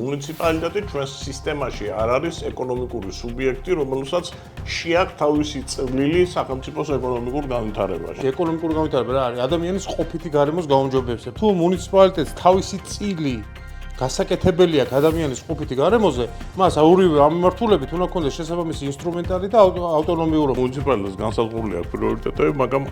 მუნიციპალიტეტი ჩვენს სისტემაში არ არის ეკონომიკური სუბიექტი, რომელსაც შეაქვს თავისი წვლილი სახელმწიფოს ეკონომიკურ განვითარებაში. ეკონომიკური განვითარება რა არის? ადამიანის ყოფითი გარემოს გაუმჯობესება. თუ მუნიციპალიტეტს თავისი წილი გასაკეთებელი აქვს ადამიანის ყოფითი გარემოზე, მას ორივე ამ მიმართულებით უნდა ქონდეს შესაბამისი ინსტრუმენტარი და ავტონომიურობა. მუნიციპალიტეტს განსაზღვრული აქვს პრიორიტეტები, მაგრამ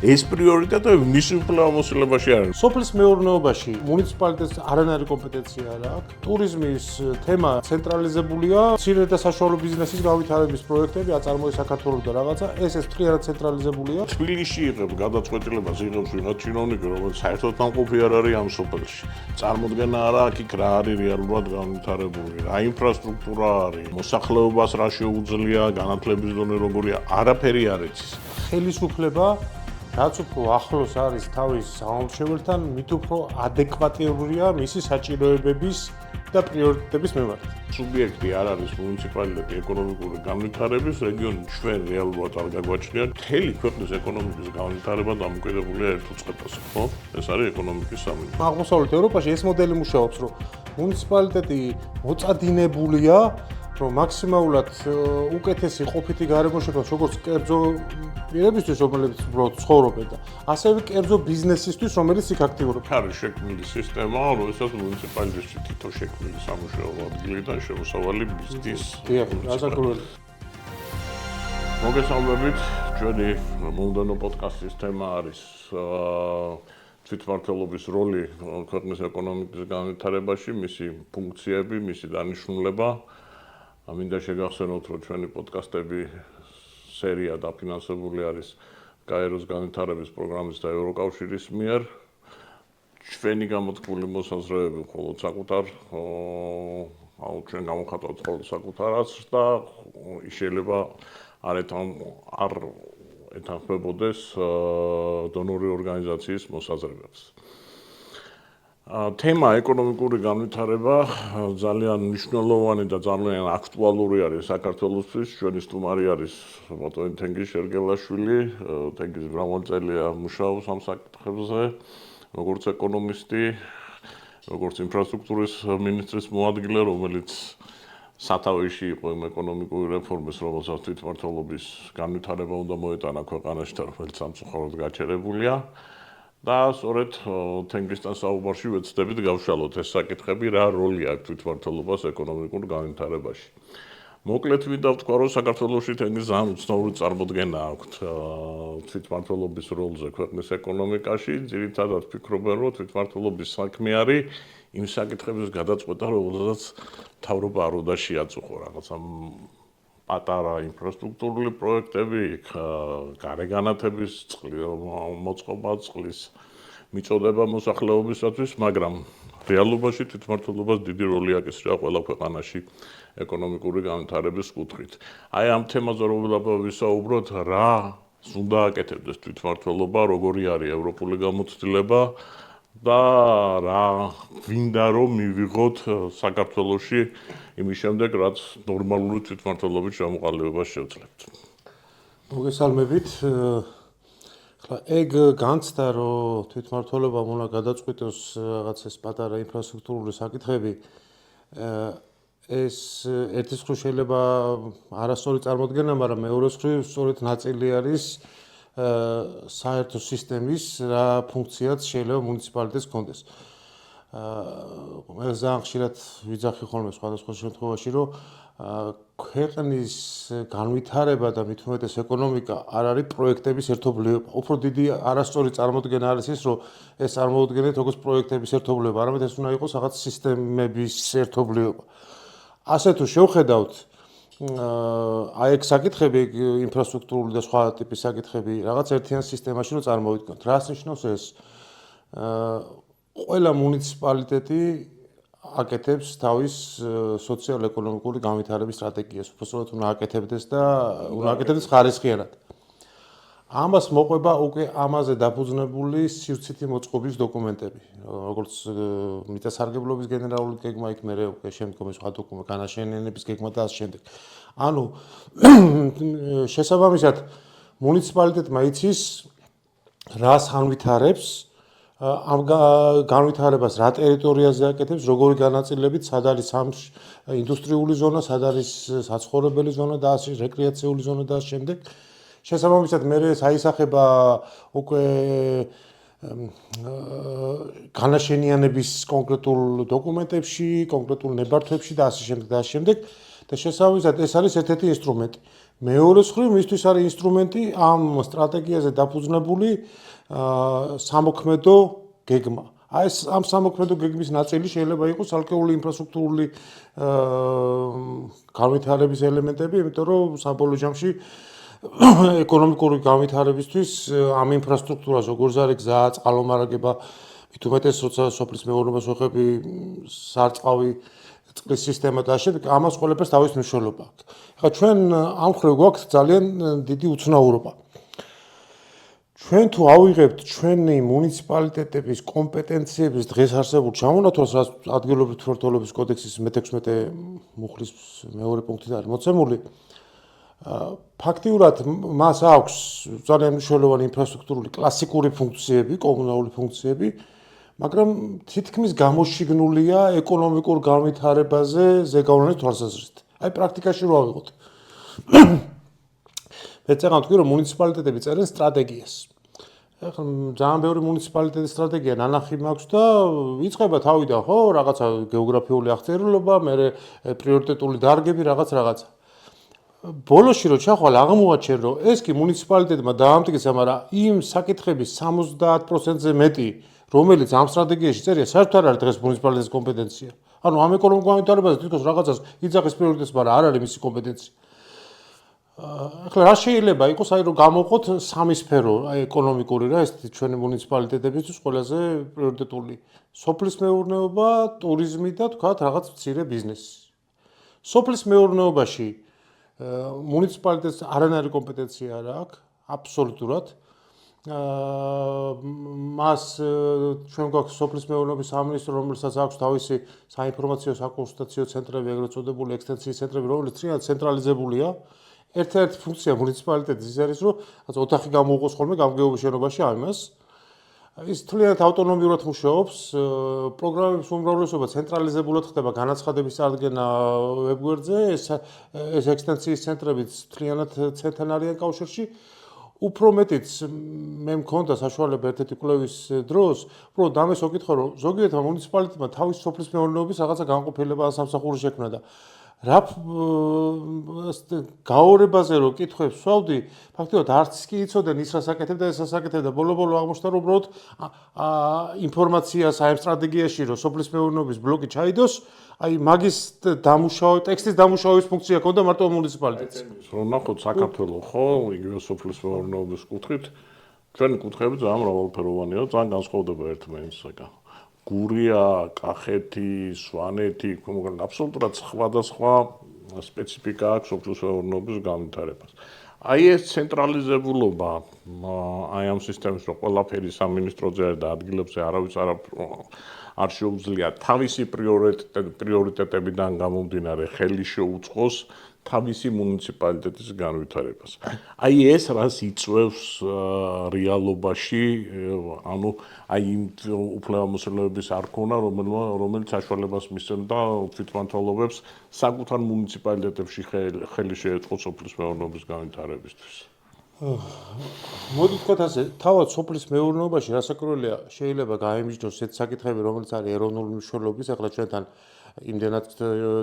ეს პრიორიტეტები მისი უფლებამოსილებაში არის. სოფლის მეურნეობაში მუნიციპალიტეტს არანაირი კომპეტენცია არ აქვს. ტურიზმის თემა ცენტრალიზებულია, მცირე და საშუალო ბიზნესის განვითარების პროექტები აწარმოეს საქართველოსთან და რაღაცა, ეს მთლიანად ცენტრალიზებულია. თბილისში იღებს გადაწყვეტილებას იღებს ვიღაც ჩინოვნიკი, რომელიც საერთოდ ნამყოფი არ არის ამ სოფელში. წარმოდგენა არ აქვს იქ რა არის რეალურად განვითარებული, რა ინფრასტრუქტურა არის, მოსახლეობას რა შეუძლია, განათლების დონე როგორია, არაფერი არ იცის. ხელისუფლება რაც უფრო ახლოს არის თავის სამომრჩეველთან, მით უფრო ადეკვატურია მისი საჭიროებების და პრიორიტეტების მიმართ. სუბიექტი არ არის მუნიციპალიტეტი ეკონომიკური განვითარების, რეგიონი ჩვენ რეალურად არ გაგვაჩნია. მთელი ქვეყნის ეკონომიკის განვითარება დამოკიდებულია ერთ უწყებაზე, ხო? ეს არის ეკონომიკის სამინისტრო. აღმოსავლეთ ევროპაში ეს მოდელი მუშაობს, რომ მუნიციპალიტეტი მოწადინებულია, რომ მაქსიმალურად უკეთესი ყოფითი გარემო შექმნას როგორც კერძო პირებისთვის, რომლებიც უბრალოდ ცხოვრობენ და ასევე კერძო ბიზნესისთვის, რომელიც იქ აქტიურობს. არის შექმნილი სისტემა, როდესაც მუნიციპალიტეტში თითო შექმნილი სამუშაო ადგილიდან შემოსავალი მისდის. გასაგებია. მოგესალმებით, ჩვენი მომდევნო პოდკასტის თემა არის თვითმმართველობის როლი ქვეყნის ეკონომიკის განვითარებაში, მისი ფუნქციები, მისი დანიშნულება. მინდა შეგახსენოთ, რომ ჩვენი პოდკასტები სერია დაფინანსებული არის გაეროს განვითარების პროგრამის და ევროკავშირის მიერ. ჩვენი გამოთქმული მოსაზრებები მხოლოდ საკუთარ ჩვენ გამოვხატავთ მხოლოდ საკუთარაც და შეიძლება არ ეთანხმებოდეს დონორი ორგანიზაციის მოსაზრებებს. თემა ეკონომიკური განვითარება ძალიან მნიშვნელოვანი და ძალიან აქტუალური არის საქართველოსთვის. ჩვენი სტუმარი არის ბატონი თენგიზ შერგელაშვილი, თენგიზ მრავალი წელია მუშაობს ამ საკითხებზე, როგორც ეკონომისტი, როგორც ინფრასტრუქტურის მინისტრის მოადგილე, რომელიც სათავეში იყო იმ ეკონომიკური რეფორმის, რომელსაც თვითმმართველობის განვითარება უნდა მოეტანა ქვეყანაში და რომელიც სამწუხაროდ გაჩერებულია. და სწორედ თენგიზთან საუბარში ვეცდებით გავშალოთ ეს საკითხები, რა როლი აქვს თვითმმართველობას ეკონომიკურ განვითარებაში. მოკლედ მინდა ვთქვა, რომ საქართველოში თენგიზ ძალიან უცნაური წარმოდგენა აქვს თვითმმართველობის როლზე ქვეყნის ეკონომიკაში. ძირითადად ფიქრობენ, რომ თვითმმართველობის საქმე არის იმ საკითხების გადაწყვეტა, რომელსაც მთავრობა არ უნდა შეაწუხო, რაღაცა პატარა ინფრასტრუქტურული პროექტები, გარეგანათების მოწყობა, წყლის მიწოდება მოსახლეობისათვის, მაგრამ რეალობაში თვითმმართველობას დიდი როლი აკისრია ყველა ქვეყანაში ეკონომიკური განვითარების კუთხით. აი ამ თემაზე რომ ვისაუბროთ, რა უნდა აკეთებდეს თვითმმართველობა, როგორი არის ევროპული გამოცდილება და რა გვინდა რომ მივიღოთ საქართველოში იმის შემდეგ, რაც ნორმალური თვითმმართველობის ჩამოყალიბებას შევძლებთ. მოგესალმებით. ხლა ეგ განცდა, რომ თვითმმართველობამ უნდა გადაწყვიტოს რაღაც ეს პატარა ინფრასტრუქტურული საკითხები, ეს ერთის მხრივ შეიძლება არასწორი წარმოდგენა, მაგრამ მეორეს მხრივ სწორედ ნაწილი არის საერთო სისტემის რა ფუნქციაც შეიძლება მუნიციპალიტეტს ჰქონდეს. მე ძალიან ხშირად ვიძახი ხოლმე სხვადასხვა შემთხვევაში, რომ ქვეყნის განვითარება და მით უმეტეს ეკონომიკა არ არის პროექტების ერთობლიობა. უფრო დიდი არასწორი წარმოდგენა არის ის, რომ ეს წარმოუდგენთ როგორც პროექტების ერთობლიობა, არამედ ეს უნდა იყოს რაღაც სისტემების ერთობლიობა. ასე თუ შევხედავთ, აი ეგ საკითხები, ინფრასტრუქტურული და სხვა ტიპის საკითხები, რაღაც ერთიან სისტემაში რომ წარმოვიდგინოთ. რას ნიშნავს ეს? ყველა მუნიციპალიტეტი აკეთებს თავის სოციალ-ეკონომიკური განვითარების სტრატეგიას, უბრალოდ უნდა აკეთებდეს და უნდა აკეთებდეს ხარისხიანად. ამას მოყვება უკვე ამაზე დაფუძნებული სივრცითი მოწყობის დოკუმენტები, როგორც მიწასარგებლობის გენერალური გეგმა, იქ მერე უკვე შემდგომი სხვა დოკუმენტები, განაშენიანების გეგმა და ასე შემდეგ. ანუ შესაბამისად მუნიციპალიტეტმა იცის რას ანვითარებს ამ განვითარებას რა ტერიტორიაზე აკეთებს, როგორი განაწილებით, სად არის ინდუსტრიული ზონა, სად არის საცხოვრებელი ზონა და ასე რეკრეაციული ზონა და ასე შემდეგ. შესაბამისად მე საისახება უკვე განაშენიანების კონკრეტულ დოკუმენტებში, კონკრეტულ ნებართვებში და ასე შემდეგ და ასე შემდეგ. და შესაბამისად ეს არის ერთ-ერთი ინსტრუმენტი. მეორე მხრივ მისთვის არის ინსტრუმენტი ამ სტრატეგიაზე დაფუძნებული სამოქმედო გეგმა. აი ეს ამ სამოქმედო გეგმის ნაწილი შეიძლება იყოს ალკეული ინფრასტრუქტურული განვითარების ელემენტები, იმიტომ რომ საბოლოო ჯამში ეკონომიკური განვითარებისთვის ამ ინფრასტრუქტურას როგორც არის გზა, წყალმომარაგება, მით უმეტეს როცა სოფლის მეურნეობას ვეხები, სარწყავი წყლის სისტემა და ასე, ამას ყველაფერს თავის მნიშვნელობა აქვს. ახლა ჩვენ ამ მხრივ გვაქვს ძალიან დიდი უცნაურობა. ჩვენ თუ ავიღებთ ჩვენი მუნიციპალიტეტების კომპეტენციების დღეს არსებულ ჩამონათვალს, რაც ადგილობრივი მმართველობის კოდექსის მე-16 მუხლის მეორე პუნქტით არის მოცემული, ფაქტიურად მას აქვს ძალიან მნიშვნელოვანი ინფრასტრუქტურული კლასიკური ფუნქციები, კომუნალური ფუნქციები, მაგრამ თითქმის გამოშიგნულია ეკონომიკურ განვითარებაზე ზეგავლენის თვალსაზრისით. აი პრაქტიკაში რო ავიღოთ. მე წეგან ვთქვი, რომ მუნიციპალიტეტები წერენ სტრატეგიას. ახლა ძალიან ბევრი მუნიციპალიტეტის სტრატეგია ნანახი მაქვს და იწყება თავიდან, ხო, რაღაცა გეოგრაფიული აღწერილობა, მერე პრიორიტეტული დარგები, რაღაცა. ბოლოში რო ჩახვალ აღმოაჩენ, რომ ეს კი მუნიციპალიტეტმა დაამტკიცა, მაგრამ იმ საკითხების 70%-ზე მეტი, რომელიც ამ სტრატეგიაში წერია, საერთოდ არ არის დღეს მუნიციპალიტეტის კომპეტენცია. ანუ ამ ეკონომიკურ განვითარებაზე თვითონ რაღაცას იძახის პრიორიტეტს, მაგრამ არ არის მისი კომპეტენცია. ახლა რა შეიძლება იყოს, აი რომ გამოვყოთ სამი სფერო, აი ეკონომიკური რა, ეს ჩვენი მუნიციპალიტეტებისთვის ყველაზე პრიორიტეტული. სოფლის მეურნეობა, ტურიზმი და თქვათ რაღაც მცირე ბიზნესი. სოფლის მეურნეობაში მუნიციპალიტეტს არანაირი კომპეტენცია არ აქვს, აბსოლუტურად. მას ჩვენ გვაქვს სოფლის მეურნეობის სამინისტრო, რომელსაც აქვს თავისი საინფორმაციო საკონსულტაციო ცენტრები, ეგრეთ წოდებული ექსტენსიის ცენტრები, რომელიც თრიად ცენტრალიზებულია. ერთ-ერთი ფუნქცია მუნიციპალიტეტის ის არის, რომ ოთახი გამოუყოს ხოლმე გამგეობის შენობაში ამას. ის თლიანად ავტონომიურად მუშაობს, პროგრამების უმრავლესობა ცენტრალიზებულად ხდება განაცხადების წარდგენა ვებგვერდზე, ეს ექსტენსიის ცენტრებიც თლიანად ცენტრთან არიან კავშირში. უფრო მეტიც მე მქონდა საშუალება ერთ-ერთი კვლევის დროს, უბრალოდ ამას ვაკითხო, რომ ზოგიერთმა მუნიციპალიტეტმა თავის სოფლის მეურნეობის რაღაცა განყოფილება ან სამსახური შექმნა და რა გაორებაზე რო კითხვებს ვსვავდი, ფაქტობრივად არც კი იცოდნენ ის რას აკეთებდა, ეს რას აკეთებდა. ბოლო-ბოლო აღმოჩნდა, რომ უბრალოდ ინფორმაციას აი ამ სტრატეგიაში რო სოფლის მეურნეობის ბლოკი ჩაიდოს, აი მაგის ტექსტის დამუშავების ფუნქცია ჰქონდა მარტო მუნიციპალიტეტს. რომ ნახოთ საქართველოს ხო, იგივე სოფლის მეურნეობის კუთხით, ჩვენი კუთხეები ძალიან მრავალფეროვანია, ძალიან განსხვავდება ერთმანეთისგან. გურია, კახეთი, სვანეთი, აბსოლუტურად სხვადასხვა სპეციფიკა აქვს სოფლის მეურნეობის განვითარებას. აი ეს ცენტრალიზებულობა, აი ამ სისტემის რო ყველაფერი სამინისტროზე არის და ადგილებზე არავის არ შეუძლია თავისი პრიორიტეტებიდან გამომდინარე ხელი შეუწყოს თავისი მუნიციპალიტეტის განვითარებას. აი ეს რას იწვევს რეალობაში, ანუ აი იმ უფლებამოსილების არ ქონა, რომელიც საშუალებას მისცემდა თვითმმართველობებს საკუთარ მუნიციპალიტეტებში ხელი შეეწყოს სოფლის მეურნეობის განვითარებისთვის. მოდი ვთქვათ ასე, თავად სოფლის მეურნეობაში რასაკვირველია, შეიძლება გაიმიჯნოს ეს საკითხები, რომელიც არის ეროვნული მნიშვნელობის, ახლა ჩვენთან იმდენად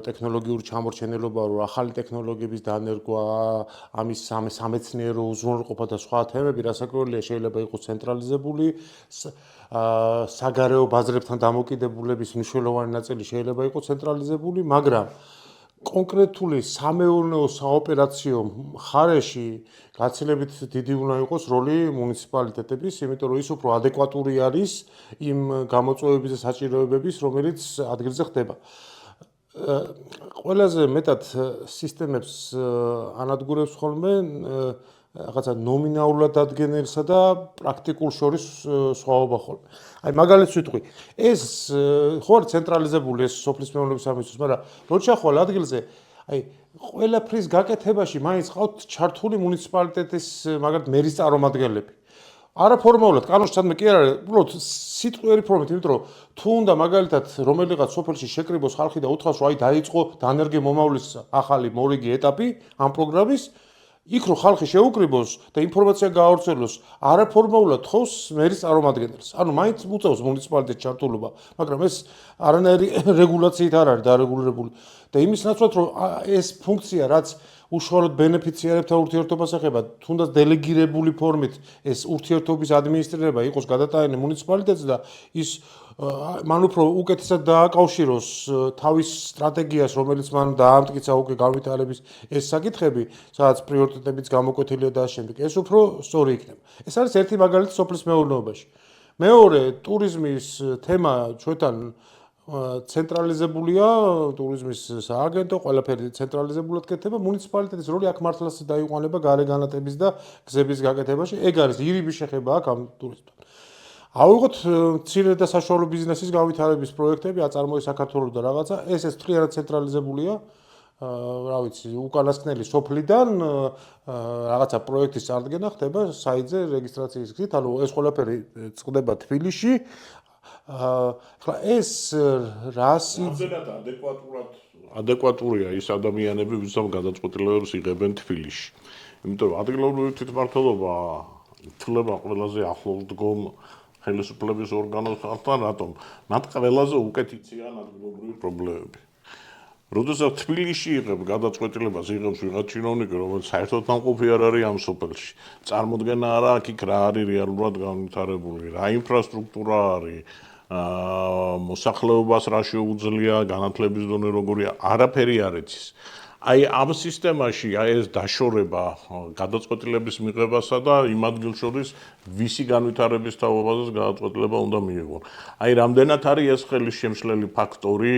ტექნოლოგიური ჩამორჩენილობა, რომ ახალი ტექნოლოგიების დანერგვა, ამის სამეცნიერო უზრუნველყოფა და სხვა თემები, რასაკვირველია, შეიძლება იყოს ცენტრალიზებული, საგარეო ბაზრებთან დამოკიდებულების მნიშვნელოვანი ნაწილი შეიძლება იყოს ცენტრალიზებული, მაგრამ კონკრეტული სამეურნეო საოპერაციო მხარეში გაცილებით დიდი უნდა იყოს როლი მუნიციპალიტეტების, იმიტომ რომ ის უფრო ადეკვატური არის იმ გამოწვევების და საჭიროებების, რომელიც ადგილზე ხდება. ყველაზე მეტად სისტემებს ანადგურებს ხოლმე რაღაცა ნომინალურად დადგენილსა და პრაქტიკულ შორის სხვაობა ხოლმე. აი მაგალითს ვიტყვი, ეს ხო არის ცენტრალიზებული ეს სოფლის მეურნეობის სამინისტროს, მაგრამ რო ჩახვალ ადგილზე, აი ყველაფრის გაკეთებაში მაინც ყავთ ჩართული მუნიციპალიტეტის მაგალითად მერის წარმომადგენლები. არაფორმალურად კანონშიც კი არ არის, უბრალოდ სიტყვიერი ფორმით, იმიტომ რომ თუ უნდა მაგალითად რომელიღაც სოფელში შეკრიბოს ხალხი და უთხრას, რომ აი დაიწყო დანერგი მომავლის ახალი მორიგი ეტაპი ამ პროგრამის, იქ რომ ხალხი შეუკრიბოს და ინფორმაცია გაავრცელოს, არაფორმალურად თხოვს მერის წარმომადგენელს. ანუ მაინც უწევს მუნიციპალიტეტის ჩართულობა, მაგრამ ეს არანაირი რეგულაციით არ არის დარეგულირებული. და იმის ნაცვლად, რომ ეს ფუნქცია, რაც უშუალოდ ბენეფიციარებთან ურთიერთობას ეხება, თუნდაც დელეგირებული ფორმით ეს ურთიერთობის ადმინისტრირება იყოს გადატანილი მუნიციპალიტეტს და ის მან უფრო უკეთესად დააკავშიროს თავის სტრატეგიას, რომელიც მან დაამტკიცა უკვე განვითარების ეს საკითხები, სადაც პრიორიტეტებიც გამოკვეთილია და ამავდროულად ეს უფრო სწორი იქნება. ეს არის ერთი მაგალითი სოფლის მეურნეობაში. მეორე, ტურიზმის თემა ჩვენთან ცენტრალიზებულია, ტურიზმის სააგენტო, ყველაფერი ცენტრალიზებულად კეთდება, მუნიციპალიტეტის როლი აქ მართლაც დაიყვანება გარეგანათების და გზების გაკეთებაში. ეგ არის ირიბი შეხება აქ ამ ტურიზმთან. ავიღოთ მცირე და საშუალო ბიზნესის განვითარების პროექტები, აწარმოე საქართველოს და რაღაცა, ეს მთლიანად ცენტრალიზებულია, რა ვიცი, უკანასკნელი სოფლიდან რაღაცა პროექტის წარდგენა ხდება საიტზე რეგისტრაციის გზით, ანუ ეს ყველაფერი წყდება თბილისში. ახლა ეს რამდენად ადეკვატურია ის ადამიანები, ვისაც გადაწყვეტილებებს იღებენ თბილისში. იმიტომ რომ ადგილობრივი თვითმმართველობა ითვლება ყველაზე ახლოს დგომ ხელისუფლების ორგანოსთან, რატომ? მათ ყველაზე უკეთ იციან ადგილობრივი პრობლემები. როდესაც თბილისში იღებ გადაწყვეტილებას იღებს ვიღაც ჩინოვნიკი, რომელიც საერთოდ ნამყოფი არ არის ამ სოფელში. წარმოდგენა არა აქ იქ რა არის რეალურად განვითარებული, რა ინფრასტრუქტურა არის, მოსახლეობას რა შეუძლია, განათლების დონე როგორია, არაფერი არ იცის. აი ამ სისტემაში აი ეს დაშორება გადაწყვეტილების მიღებასა და იმ ადგილ შორის ვისი განვითარების თაობაზე გადაწყვეტილება უნდა მიიღონ. აი რამდენად არის ეს ხელისშემშლელი ფაქტორი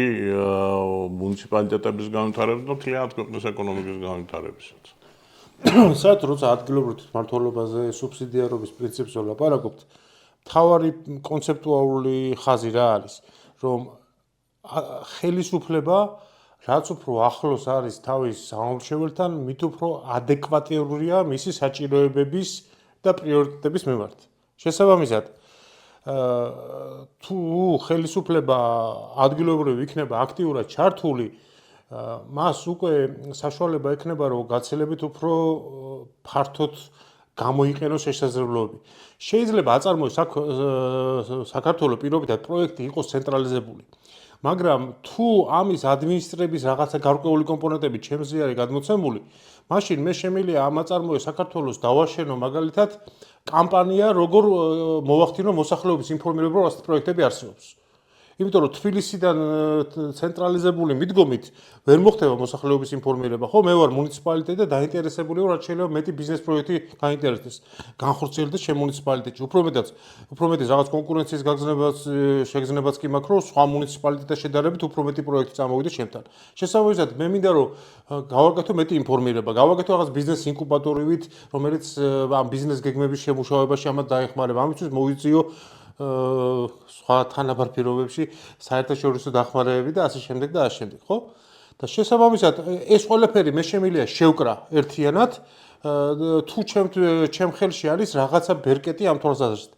მუნიციპალიტეტების განვითარების და მთლიანად ქვეყნის ეკონომიკის განვითარებისას. საერთოდ როცა ადგილობრივ თვითმმართველობაზე სუბსიდიარობის პრინციპს ვლაპარაკობთ, მთავარი კონცეპტუალური ხაზი რა არის, რომ ხელისუფლება რაც უფრო ახლოს არის თავის სამომრჩეველთან, მით უფრო ადეკვატურია მისი საჭიროებების და პრიორიტეტების მიმართ. შესაბამისად, თუ ხელისუფლება ადგილობრივ იქნება აქტიურად ჩართული, მას უკვე საშუალება ექნება, რომ გაცილებით უფრო ფართოდ გამოიყენოს შესაძლებლობები. შეიძლება აწარმოოს საქართველოს პირობითად პროექტი იყოს ცენტრალიზებული. მაგრამ თუ ამის ადმინისტრების რაღაცა გარკვეული კომპონენტები ჩემზე არის გადმოცემული, მაშინ მე შემიძლია ამ აწარმოეს საქართველოს დავაშენო მაგალითად კამპანია, როგორ მოვახდინო მოსახლეობის ინფორმირება, რომ ასეთი პროექტები არსებობს. იმიტომ რომ თბილისიდან ცენტრალიზებული მიდგომით ვერ მოხდება მოსახლეობის ინფორმირება. ხო, მე ვარ მუნიციპალიტეტი და დაინტერესებული ვარ, რაც შეიძლება მეტი ბიზნეს პროექტი გაინტერესდეს. განხორციელდეს ჩემ მუნიციპალიტეტში. უფრო მეტი რაღაც კონკურენციის შეგრძნებაც კი მაქვს, რომ სხვა მუნიციპალიტეტთან შედარებით უფრო მეტი პროექტი წამოვიდეს ჩემთან. შესაბამისად, მე მინდა რომ გავაკეთო მეტი ინფორმირება, გავაკეთო რაღაც ბიზნეს ინკუბატორივით, რომელიც ამ ბიზნეს გეგმების შემუშავებაში ამათ დაეხმარება. ამისთვის მოვიწიო სხვა თანაბარ პირობებში საერთაშორისო დახმარებები და ასე შემდეგ და ასე შემდეგ, ხო? და შესაბამისად ეს ყველაფერი მე შემიძლია შევკრა ერთიანად, თუ ჩემ ხელში არის რაღაცა ბერკეტი ამ თვალსაზრისით.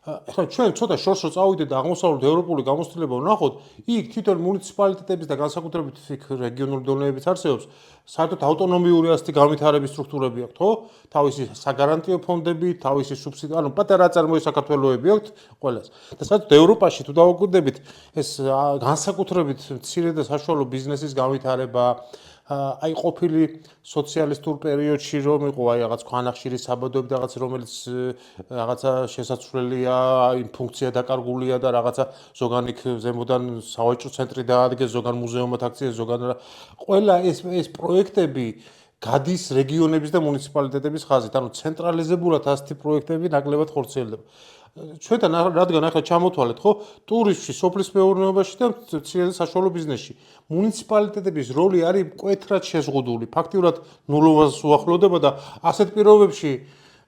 ახლა ჩვენ ცოტა შორს რო წავიდეთ და აღმოსავლეთ ევროპული გამოცდილება ვნახოთ, იქ თვითონ მუნიციპალიტეტების და განსაკუთრებით იქ რეგიონული დონეებიც არსებობს, საერთოდ ავტონომიური ასეთი განვითარების სტრუქტურები აქვთ, ხო? თავისი საგარანტიო ფონდები, თავისი სუბსიდია, ანუ პატარა აწარმოების საქართველოები აქვთ ყველას. და საერთოდ ევროპაში თუ დავაკვირდებით, ეს განსაკუთრებით მცირე და საშუალო ბიზნესის განვითარება, აი ყოფილი სოციალისტურ პერიოდში რომ იყო აი რაღაც ქვანახშირის საბადოები და რაღაც რომელიც რაღაცა შესაძლოა იმ ფუნქცია დაკარგულია და რაღაცა ზოგან იქ ზემოდან სავაჭრო ცენტრი დაადგეს, ზოგან მუზეუმად აქციეს, ზოგან ყველა ეს პროექტები გადის რეგიონების და მუნიციპალიტეტების ხაზით, ანუ ცენტრალიზებულად ასეთი პროექტები ნაკლებად ხორციელდება. ჩვენთან რადგან ახლა ჩამოთვალეთ, ხო, ტურიზმში, სოფლის მეურნეობაში და მცირე და საშუალო ბიზნესში მუნიციპალიტეტების როლი არის მკვეთრად შეზღუდული, ფაქტიურად ნულობას უახლოვდება და ასეთ პირობებში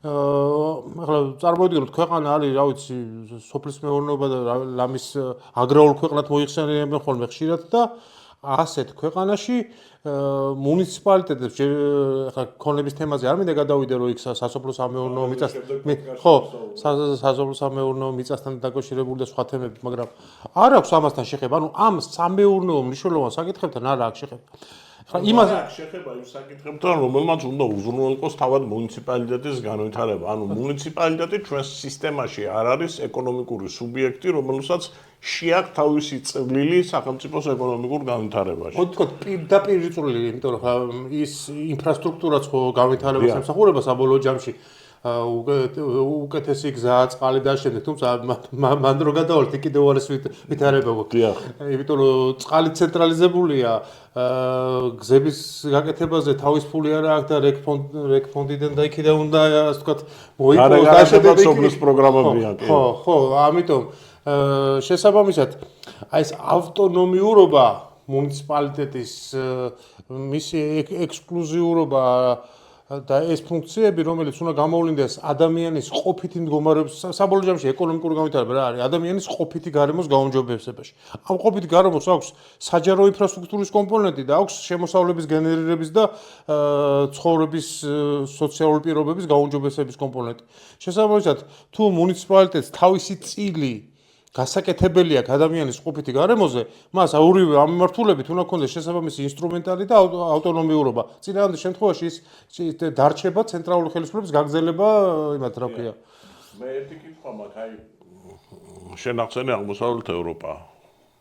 ახლა წარმოვიდგინოთ, ქვეყანა არის, რა ვიცი, სოფლის მეურნეობა და ლამის აგრარულ ქვეყნად მოიხსენიებენ ხოლმე ხშირად და ასეთ ქვეყანაში მუნიციპალიტეტებს ხა ქონების თემაზე არ მინდა გადავიდე რომ იქ სასოფლო-სამეურნეო მიწასთან ხო სასოფლო-სამეურნეო მიწასთან დაკავშირებული და სხვა თემები მაგრამ არ აქვს ამასთან შეხება ანუ ამ სამეურნეო მნიშვნელოვან საკითხებთან არ აქვს შეხება ხა იმას შეხება იმ საკითხებთან რომელმაც უნდა უზრუნველყოს თავად მუნიციპალიტეტის განვითარება ანუ მუნიციპალიტეტი ჩვენს სისტემაში არ არის ეკონომიკური სუბიექტი რომელსაც შეაქვს თავისი წვლილი სახელმწიფოს ეკონომიკურ განვითარებაში. ხო თქო პირდაპირ წვლილი, იმიტომ რომ ხა ის ინფრასტრუქტურაც ხო განვითარებას ემსახურება საბოლოო ჯამში. უკეთესი გზა, წყალი და შემდეგ, თუმცა მან რო გადავალთ კიდევ არის ვითარება გვაქვს. იმიტომ რომ წყალი ცენტრალიზებულია, გზების გაკეთებაზე თავის ფული არ აქვს და რეკფონდიდან და იქიდან უნდა ასე ვთქვათ მოიპოვოს და შემდეგ სოფლის პროგრამებია. ხო, ამიტომ შესაბამისად აი ეს ავტონომიურობა მუნიციპალიტეტის მისი ექსკლუზიურობა და ეს ფუნქციები რომელიც უნდა გამოვლინდეს ადამიანის ყოფითი მდგომარეობის საბოლოო ჯამში ეკონომიკური განვითარება რა არის ადამიანის ყოფითი გარემოს გაუმჯობესებაში ამ ყოფითი გარემოს აქვს საჯარო ინფრასტრუქტურის კომპონენტი და აქვს შემოსავლების გენერირების და ცხოვრების სოციალური პირობების გაუმჯობესების კომპონენტი შესაბამისად თუ მუნიციპალიტეტს თავისი წილი გასაკეთებელი აქვს ადამიანის ყოფითი გარემოზე, მას ორივე ამ მიმართულებით უნდა ქონდეს შესაბამისი ინსტრუმენტარი და ავტონომიურობა. წინააღმდეგ შემთხვევაში ის დარჩება ცენტრალური ხელისუფლების გაგრძელება, იმათ რა ქვია. მე ერთი კითხვა მაქვს, აი შენ ახსენე აღმოსავლეთ ევროპა.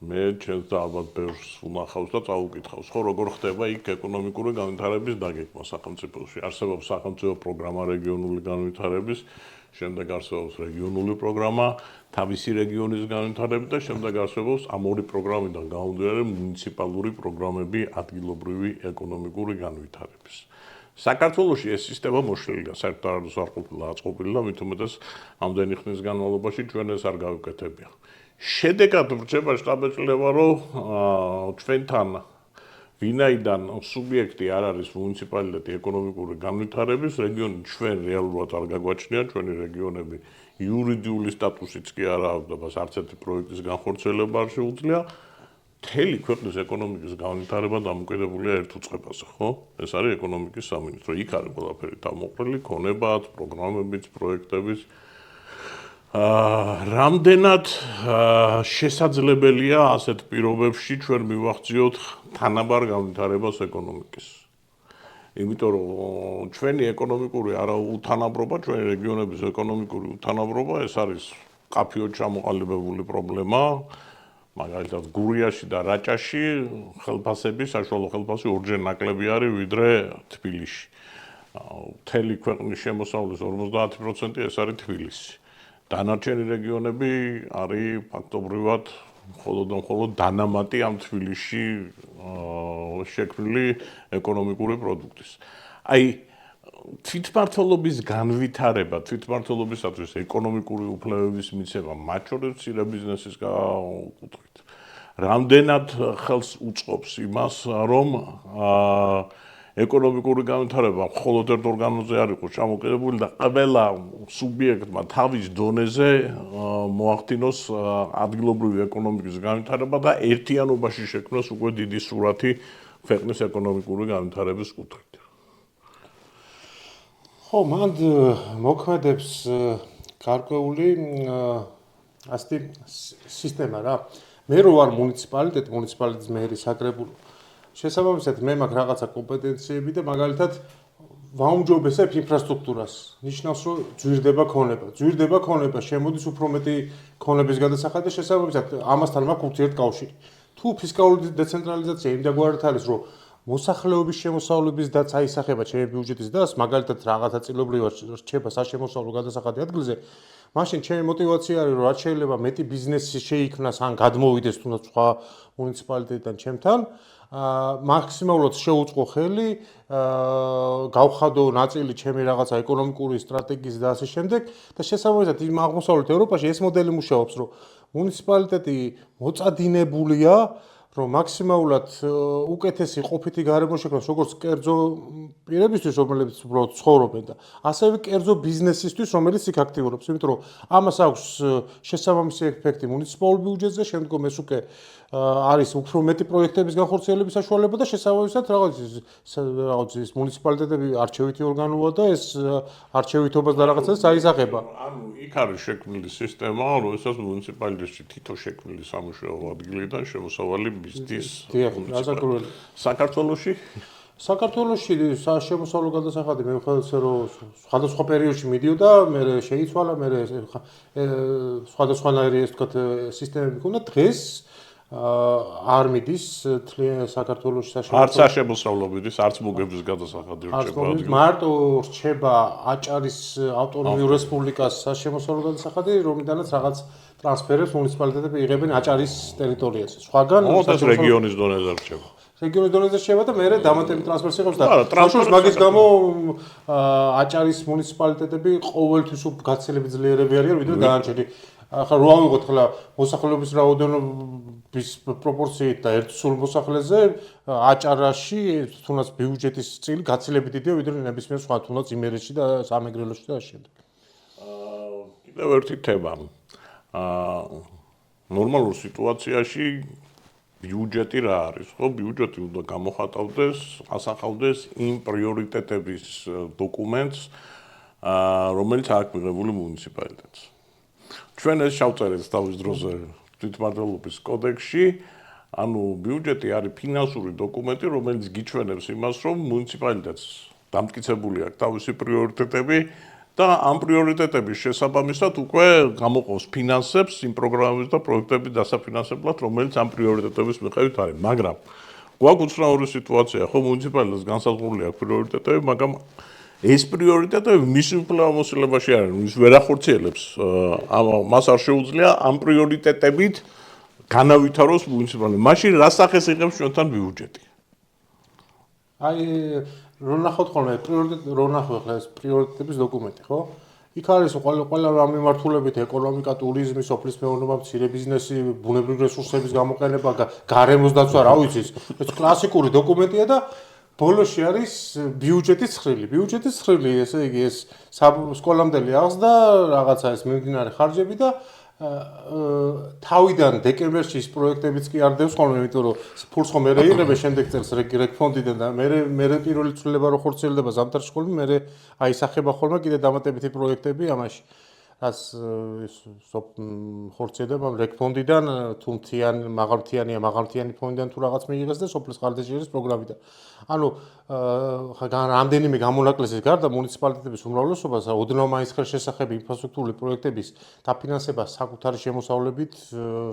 მე ჩემს და ალბათ ბევრს ვნახავს და წაუკითხავს, ხო როგორ ხდება იქ ეკონომიკური განვითარების დაგეგმა სახელმწიფოში. არსებობს სახელმწიფო პროგრამა რეგიონული განვითარების შემდეგ არსებობს რეგიონული პროგრამა თავისი რეგიონის განვითარებით და შემდეგ არსებობს ამ ორი პროგრამიდან გამომდინარე მუნიციპალური პროგრამები ადგილობრივი ეკონომიკური განვითარების. საქართველოში ეს სისტემა მოშლილია, საერთოდ არ ყოფილა აწყობილი და მით უმეტეს ამდენი ხნის განმავლობაში ჩვენ ეს არ გავუკეთებია. შედეგად ვრჩება შტაბ-ეჭვება, რომ ჩვენთან ვინაიდან სუბიექტი არ არის მუნიციპალიტეტი ეკონომიკური განვითარების რეგიონი ჩვენ რეალურად არ გაგვაჩნია ჩვენი რეგიონები იურიდიული სტატუსიც კი არ აქვს და მას არც ერთი პროექტის განხორციელება არ შეუძლია მთელი ქვეყნის ეკონომიკის განვითარება დამოკიდებულია ერთ უწყებაზე ხო ეს არის ეკონომიკის სამინისტრო იქ არის ყველაფერი თავმოყრილი ქონებაც პროგრამებიც პროექტებიც რამდენად შესაძლებელია ასეთ პირობებში ჩვენ მივახციოთ თანაბარ განვითარებას ეკონომიკის. იმიტომ რომ ჩვენი ეკონომიკური არაუთანაბრობა, ჩვენი რეგიონების ეკონომიკური უთანაბრობა ეს არის მკაფიოდ ჩამოყალიბებული პრობლემა. მაგალითად გურიაში და რაჭაში ხელფასები, საშუალო ხელფასი ორჯერ ნაკლები არის ვიდრე თბილისში. მთელი ქვეყნის შემოსავლის 50% ეს არის თბილისი. დანარჩენი რეგიონები არის ფაქტობრივად მხოლოდ დანამატი ამ თბილისში შექმნილი ეკონომიკური პროდუქტის. აი თვითმმართველობის განვითარება, თვითმმართველობისათვის ეკონომიკური უფლებების მიცემა, მათ შორის მცირე ბიზნესის საკუთხით. რამდენად ხელს უწყობს იმას, რომ ეკონომიკური განვითარება მხოლოდ ერთ ორგანოზე არ იყოს ჩამოკიდებული და ყველა სუბიექტმა თავის დონეზე მოახდინოს ადგილობრივი ეკონომიკის განვითარება და ერთიანობაში შექმნას უკვე დიდი სურათი ქვეყნის ეკონომიკური განვითარების კუთხით. ხო, მანდ მოქმედებს გარკვეული ასეთი სისტემა რა. მე რო ვარ მუნიციპალიტეტის მერი საკრებულო შესაბამისად მე მაქვს რაღაცა კომპეტენციები და მაგალითად ვაუმჯობესებ ინფრასტრუქტურას. ნიშნავს რომ ძვირდება ქონება, შემოდის უფრო მეტი ქონების გადასახადი და შესაბამისად ამასთან მაქვს ურთიერთკავშირი. თუ ფისკალური დეცენტრალიზაცია იმდაგვარად არის რომ მოსახლეობის შემოსავლების და წაისახება ჩემი ბიუჯეტის და მაგალითად რაღაცა წილობრივად რჩება საშემოსავლო გადასახადი ადგილზე მაშინ ჩემი мотиваცია არის რომ რაც შეიძლება მეტი ბიზნესი შეიქმნას ან გადმოვიდეს თუნდაც სხვა მუნიციპალიტეტიდან ჩემთან მაქსიმალურად შეუწყო ხელი გავხადო ნაწილი ჩემი რაღაცა ეკონომიკური სტრატეგიის და ასე შემდეგ და შესაბამისად იმ აღმოსავლეთ ევროპაში ეს მოდელი მუშაობს რომ მუნიციპალიტეტი მოწადინებულია რომ მაქსიმალურად უკეთესი ყოფითი გარემო შექმნას როგორც კერძო პირებისთვის, რომლებიც უბრალოდ ცხოვრობენ და ასევე კერძო ბიზნესისთვის, რომელიც იქ აქტიურობს, იმიტომ რომ ამას აქვს შესაბამისი ეფექტი მუნიციპალურ ბიუჯეტზე, შემდგომ ეს უკვე არის უფრო მეტი პროექტების განხორციელების საშუალება და შესაბამისად რაღაც ის მუნიციპალიტეტები არჩევითი ორგანოა და ეს არჩევითობას და რაღაცას აისახება. ანუ იქ არის შექმნილი სისტემა, როდესაც მუნიციპალიტეტში თითო შექმნილი სამუშაო ადგილიდან შემოსავალი მისდის საქართველოში შემოსავლო გადასახადი მე ვხედავ, რომ სხვადასხვა პერიოდში მიდიოდა, მე შეიცვალა, მე სხვადასხვანაირი ეს ვთქვათ სისტემები ქონდა. დღეს არ მიდის საქართველოში არც შემოსავლო მიდის, არც მოგების გადასახადი რჩება. მარტო რჩება აჭარის ავტონომიურ რესპუბლიკას საშემოსავლო გადასახადი, რომლიდანაც რაღაც ტრანსფერებს მუნიციპალიტეტები იღებენ აჭარის ტერიტორიაზე. სხვაგან რეგიონის დონეზე რჩება. რეგიონის დონეზე რჩება და მე დამატებით ტრანსფერს იღებს და ტრანსფერს მაგის გამო აჭარის მუნიციპალიტეტები ყოველთვის გაცილებით ძლიერები არიან ვიდრე დანარჩენი. ახლა რო ავიღოთ ხლა მოსახლეობის რაოდენობის პროპორციით და ერთ სულ მოსახლეზე აჭარაში თუნდაც ბიუჯეტის წილი გაცილებით დიდია ვიდრე ნებისმიერ სხვა თუნდაც იმერეთში და სამეგრელოში და შემდეგ. კიდევ ერთი თემა. ნორმალურ სიტუაციაში ბიუჯეტი რა არის? ხო, ბიუჯეტი უნდა გამოხატავდეს, ასახავდეს იმ პრიორიტეტების დოკუმენტს, რომელიც აქვს მიღებული მუნიციპალიტეტს. ჩვენ ეს შევწერეთ თავის დროზე თვითმმართველობის კოდექსში, ანუ ბიუჯეტი არის ფინანსური დოკუმენტი, რომელიც გიჩვენებს იმას, რომ მუნიციპალიტეტს დამტკიცებული აქვს თავისი პრიორიტეტები და ამ პრიორიტეტების შესაბამისად უკვე გამოყავს ფინანსებს იმ პროგრამების და პროექტების დასაფინანსებლად, რომელიც ამ პრიორიტეტების მიხედვით არის. მაგრამ გვაქვს უცნაური სიტუაცია, ხო, მუნიციპალიტეტს განსაზღვრული აქვს პრიორიტეტები, მაგრამ ეს პრიორიტეტები მის უფლებამოსილებაში არის, ის ვერ ახორციელებს, მას არ შეუძლია ამ პრიორიტეტებით განავითაროს მუნიციპალიტეტი. მაშინ რა სახეს იღებს ჩვენთან ბიუჯეტი? აი, რო ნახოთ ხოლმე პრიორიტეტების დოკუმენტი, ხო? იქ არის ყველა მიმართულებით ეკონომიკა, ტურიზმი, სოფლის მეურნეობა, მცირე ბიზნესი, ბუნებრივი რესურსების გამოყენება, გარემოს დაცვა, რა ვიცი, ეს კლასიკური დოკუმენტია და ბოლოში არის ბიუჯეტის ცხრილი. ბიუჯეტის ცხრილი, ესე იგი, ეს სკოლამდელი აღზრდა, რაღაცა ეს მიმდინარე ხარჯები და თავიდან დეკემბერში ის პროექტებიც კი არ დევს ხოლმე, იმიტომ რომ ფულს ხომ მე იღებენ შემდეგ წელს რეგფონდიდან და მე პირველი ცვლილება რო ხორციელდება ზამთარში ხოლმე, მე აისახება ხოლმე კიდე დამატებითი პროექტები ამაში. რაც ხორციელდება რეგფონდიდან თუ მაღალმთიანი ფონდიდან თუ რაღაც მიიღეს და სოფლის ხარჯების პროგრამიდან. ანუ რამდენიმე გამონაკლისის გარდა მუნიციპალიტეტების უმრავლესობას ოდნავ მაინც ხელშესახები ინფრასტრუქტურული პროექტების დაფინანსება საკუთარი შემოსავლებით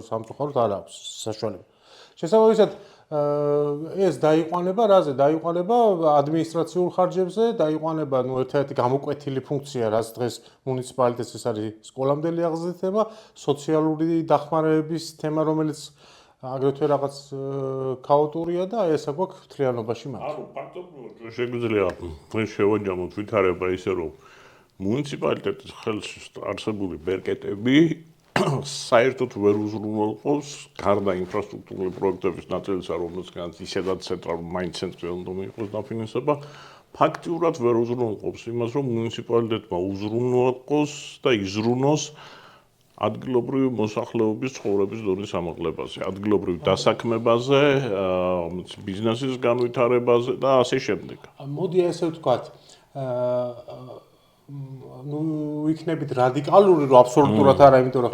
სამწუხაროდ არ აქვს საშუალება. შესაბამისად ეს დაიყვანება რაზე? დაიყვანება ადმინისტრაციულ ხარჯებზე, დაიყვანება ერთ-ერთი გამოკვეთილი ფუნქცია, რაც დღეს მუნიციპალიტეტს ეს არის სკოლამდელი აღზრდის თემა, სოციალური დახმარებების თემა, რომელიც აგრეთვე რაღაც ქაოტურია და ესა გვაქვს მთლიანობაში მათ. ანუ ფაქტობრივად შეგვიძლია შევაჯამოთ ვითარება ისე, რომ მუნიციპალიტეტის ხელში არსებული ბერკეტები საერთოდ ვერ უზრუნველყოფს გარდა ინფრასტრუქტურული პროექტების ნაწილისა, რომელთაც ისედაც ცენტრალურ მაინც ცენტრზე უნდა მიიღოს დაფინანსება, ფაქტიურად ვერ უზრუნველყოფს იმას, რომ მუნიციპალიტეტმა უზრუნველყოს და იზრუნოს ადგილობრივი მოსახლეობის ცხოვრების დონის ამაღლებაზე, ადგილობრივ დასაქმებაზე, ბიზნესის განვითარებაზე და ასე შემდეგ. მოდი ესე ვთქვათ, იქნებით რადიკალური, რომ აბსოლუტურად არა, იმიტომ რომ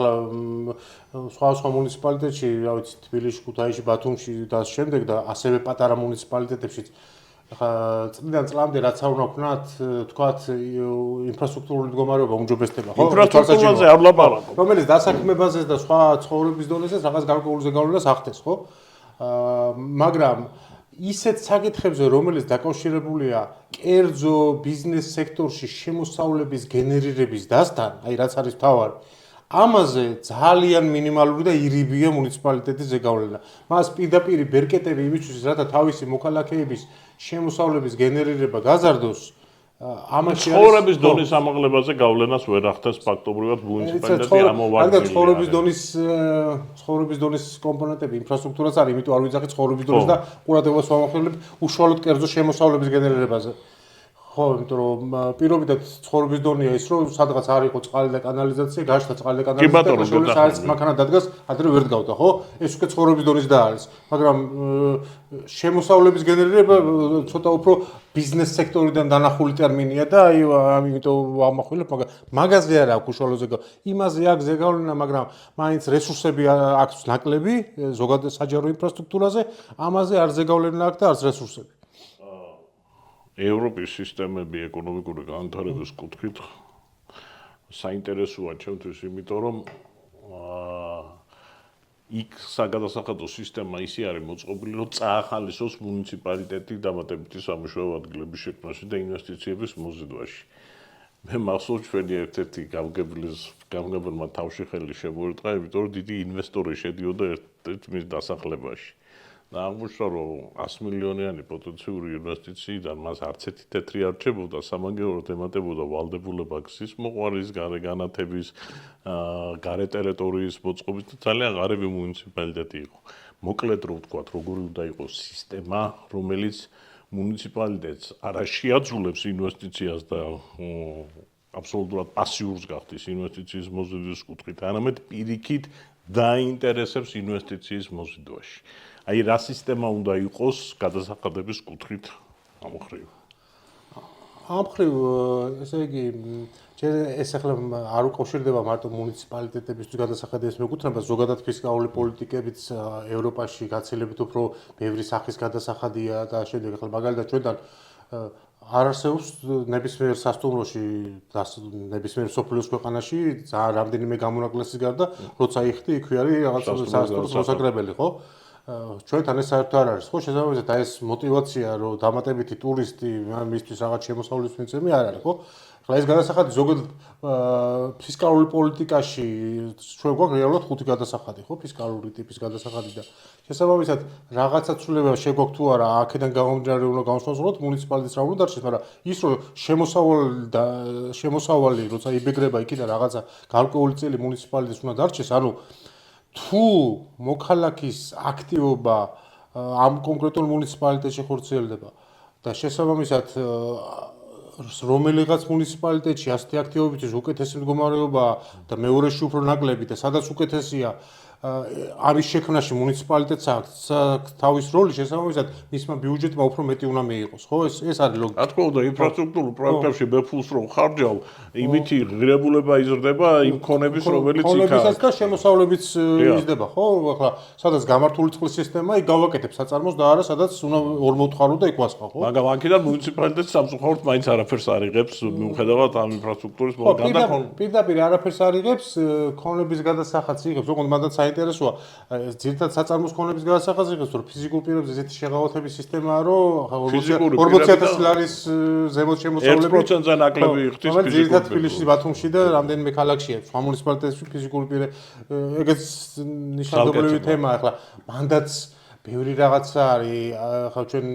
ახლა სხვა მუნიციპალიტეტში, რა ვიცი, თბილისში, ქუთაისში, ბათუმში და ამ შემდეგ და ასევე პატარა მუნიციპალიტეტებშიც ახლა წლიდან წლამდე რაც არ უნდა ვქნათ, თქვათ, ინფრასტრუქტურული მდგომარეობა უმჯობესდება, ხო? ინფრასტრუქტურაზე არ ვლაპარაკობ. რომელიც დასაქმებაზე და სხვა ცხოვრების დონეზე რაღაც გარკვეულ ზეგავლენას ახდენს, ხო? მაგრამ ისეთ საკითხებზე, რომელიც დაკავშირებულია კერძო ბიზნეს სექტორში შემოსავლების გენერირების დასთან, აი რაც არის მთავარი, ამაზე ძალიან მინიმალური და ირიბია მუნიციპალიტეტის ზეგავლენა. მას პირდაპირ ბერკეტები იმისთვის, რათა თავისი მოქალაქეების შემოსავლების გენერირება გაზარდოს, ამაში ცხოვრების დონის ამაღლებაზე გავლენას ვერ ახდენს ფაქტობრივად მუნიციპალიტეტი ამოვარდნილია. ცხოვრების დონის კომპონენტები ინფრასტრუქტურაც არის, იმიტომ არ ვიძახი ცხოვრების დონის და ყურადღებას ვამახვილებ უშუალოდ კერძო შემოსავლების გენერირებაზე. ხო, იმიტომ რომ პირობითად ცხოვრების დონეა ის, რომ სადღაც არ იყო წყალი და კანალიზაცია, გაჩნდა წყალი და კანალიზაცია, შეიძლება საერთოდ მანქანა დადგას, ადრე ვერ დგავდა, ხო? ეს უკვე ცხოვრების დონის და არის. მაგრამ შემოსავლების გენერირება ცოტა უფრო ბიზნეს სექტორიდან დანახული ტერმინია და აი ამიტომ ვამახვილებ, მაგრამ მაგაზე არ აქვს უშუალოზე. იმაზე აქვს ზეგავლენა, მაგრამ მაინც რესურსები აქვს ნაკლები, ზოგადად საჯარო ინფრასტრუქტურაზე, ამაზე არ ზეგავლენა აქვს და არც რესურსები. ევროპის სისტემები ეკონომიკური განვითარების კუთხით საინტერესოა ჩემთვის, იმიტომ რომ იქ საგადასახადო სისტემა ისე არის მოწყობილი, რომ წაახალისოს მუნიციპალიტეტი დამატებითი სამუშაო ადგილების შექმნაში და ინვესტიციების მოზიდვაში. მე მახსოვს ჩვენი ერთ-ერთი გამგებელმა თავში ხელი შემოერტყა, იმიტომ რომ დიდი ინვესტორი შედიოდა ერთ მის დასახლებაში. და აღმოჩნდა, რომ 100 მილიონიანი პოტენციური ინვესტიციიდან მას არც ერთი თეთრი არ რჩებოდა, სამაგიეროდ ემატებოდა ვალდებულება გზის მოყვარის, გარე განათების, გარე ტერიტორიის მოწყობის და ძალიან ღარიბი მუნიციპალიტეტი იყო. მოკლედ რო ვთქვათ, როგორი უნდა იყოს სისტემა, რომელიც მუნიციპალიტეტს არა შეაძულებს ინვესტიციას და აბსოლუტურად პასიურს გახდის ინვესტიციის მოზიდვის კუთხით, არამედ პირიქით დაინტერესებს ინვესტიციის მოზიდვაში. აი რა სისტემა უნდა იყოს გადასახადების კუთხით ამ მხრივ? ამ მხრივ, ესე იგი, ეს ახლა არ უკავშირდება მარტო მუნიციპალიტეტებისთვის გადასახადების მეკუთვნებას, ზოგადად ფისკალური პოლიტიკებიც ევროპაში გაცილებით უფრო ბევრი სახის გადასახადია და შემდეგ ახლა მაგალითად ჩვენთან არ არსებობს ნებისმიერ სასტუმროში, ნებისმიერ მსოფლიოს ქვეყანაში ძალიან რამდენიმე გამონაკლისის გარდა, როცა იხდი, იქვე არის რაღაც სასტუმროს მოსაკრებელი, ხო? ჩვენთან ეს საერთოდ არ არის, ხო? შესაბამისად, აი ეს мотиваცია, რომ დამატებითი ტურისტი მისთვის რაღაც შემოსავლის მიცემი არ არის, ხო? ახლა ეს გადასახადი ზოგადად ფისკალური პოლიტიკაში ჩვენ გვაქვს რეალურად 5 გადასახადი, ხო? ფისკალური ტიპის გადასახადი და შესაბამისად რაღაცა ცვლილება შეგვაქვს თუ არა, აქედან გამომდინარე უნდა გავსვაზროთ მუნიციპალიტეტს რა უნდა დარჩეს, მაგრამ ის რომ შემოსავალი როცა იბეგრება იქიდან რაღაცა გარკვეული წელი მუნიციპალიტეტს უნდა დარჩეს, ანუ თუ მოქალაქის აქტივობა ამ კონკრეტულ მუნიციპალიტეტში ხორციელდება და შესაბამისად რომელიღაც მუნიციპალიტეტში ასეთი აქტივობისთვის უკეთესი მდგომარეობაა და მეორეში უფრო ნაკლები და სადაც უკეთესია არის შექმნაში მუნიციპალიტეტს აქვს თავის როლი, შესაბამისად მისმა ბიუჯეტმა უფრო მეტი უნდა მიიღოს, ხო? ეს არის ლოგიკა. რა თქმა უნდა, ინფრასტრუქტურულ პროექტებში ბეფულს რო ხარჯავ, იმითი ღირებულება იზრდება იმ ქონების, რომელიც იქ არის. და შემოსავლებიც იზრდება, ხო? ახლა სადაც გამართული წყლის სისტემა, იქ გავაკეთებ საწარმოს და არა სადაც უნდა ორმოთხარო და იქ ვასხავ, ხო? მაგრამ აქედან მუნიციპალიტეტს სამწუხაროდ მაინც არაფერს არ იღებს, მიუხედავად ამ ინფრასტრუქტურის განდა პირდაპირ არაფერს არ იღებს, ქონების გადასახადს იღებს, ოღონდ მანდ საინტერესოა ძირითადად საწარმოს ქონების გადასახადს იღებს, რომ ფიზიკურ პირებზე ესეთი შეღავათების სისტემაა, რომ 40,000 ლარის ზემოთ შემოსავლები 1%-ზე ნაკლები იხდის ფიზიკურ პირებზე. ძირითადად თბილისში, ბათუმში და რამდენიმე ქალაქშია. სხვა მუნიციპალიტეტებში ფიზიკური პირე ეგეც ნიშნავდობლივი თემაა. ახლა მანდაც ბევრი რაღაცა არის. ახლა ჩვენ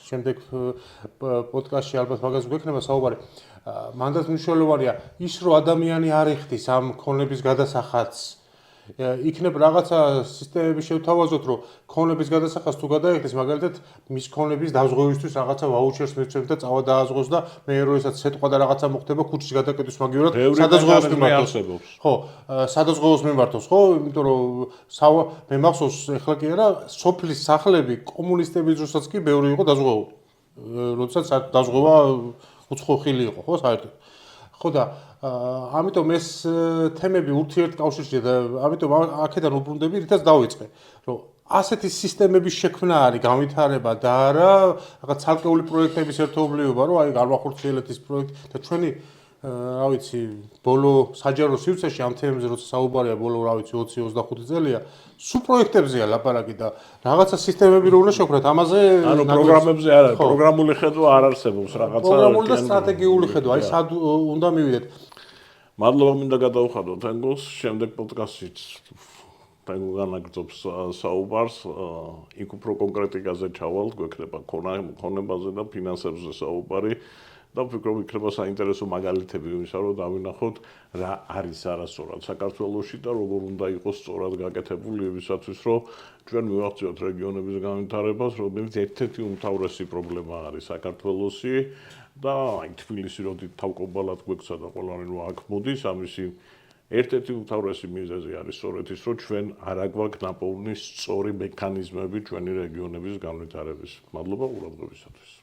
შემდეგ პოდკასტში ალბათ მაგაზე გვექნება საუბარი. მანდაც მნიშვნელოვანია ის, რომ ადამიანი არ იხდის ამ ქონების გადასახადს. იქნებ რაღაცა სისტემები შევთავაზოთ, რომ ქონების გადასახადს თუ გადაიხდეს, მაგალითად, მის ქონების დაზღვევისთვის რაღაცა ვაუჩერს მივცემთ და წავა დააზღვოს და მე რო ესაც სეტყვა და რაღაცა მოხდება ქუჩის გადაკეტვის მაგივრად, სადაზღვევოს მიმართოს. ხო, სადაზღვევოს მიმართოს, ხო? იმიტომ რომ მე მახსოვს, ეხლა კი არა, სოფლის სახლები კომუნისტების დროსაც კი ბევრი იყო დაზღვეული. როდესაც დაზღვევა უცხო ხილი იყო, ხო, საერთოდ. ხო და ამიტომ ეს თემები ურთიერთკავშირშია და ამიტომ აქედან უბრუნდები, რითაც დავიწყე, რომ ასეთი სისტემების შექმნა არის განვითარება და არა რაღაც ცალკეული პროექტების ერთობლიობა, რომ აი განვახორციელეთ ის პროექტი და ჩვენი რა ვიცი, ბოლო საჯარო სივრცეში ამ თემებზე როცა საუბარია, ბოლო რა ვიცი 20-25 წელია, სულ პროექტებზეა ლაპარაკი და რაღაცა სისტემები რო უნდა შევქმნათ, ამაზე ანუ პროგრამებზე არ არის, პროგრამული ხედვა არ არსებობს რაღაცა. პროგრამული და სტრატეგიული ხედვა, აი სად უნდა მივიდეთ. მადლობა მინდა გადავხადოთ თენგოს, შემდეგ პოდკასტშიც თენგო განაგრძობს საუბარს, იქ უფრო კონკრეტიკაზე ჩავალთ, გვექნება ქონებაზე და ფინანსებზე საუბარი. და ვფიქრობ, იქნება საინტერესო მაგალითები იმისა, რომ დავინახოთ რა არის არასწორად საქართველოში და როგორ უნდა იყოს სწორად გაკეთებული იმისათვის, რომ ჩვენ მივახციოთ რეგიონების განვითარებას, რომელიც ერთ-ერთი უმთავრესი პრობლემა არის საქართველოში და აი თბილისი როდი თავკობალად გვექცა და ყველანი რომ აქ მოდის, ამისი ერთ-ერთი უმთავრესი მიზეზი არის სწორედ ის, რომ ჩვენ არ აგვაქვს ნაპოვნი სწორი მექანიზმები ჩვენი რეგიონების განვითარების. მადლობა ყურადღებისათვის.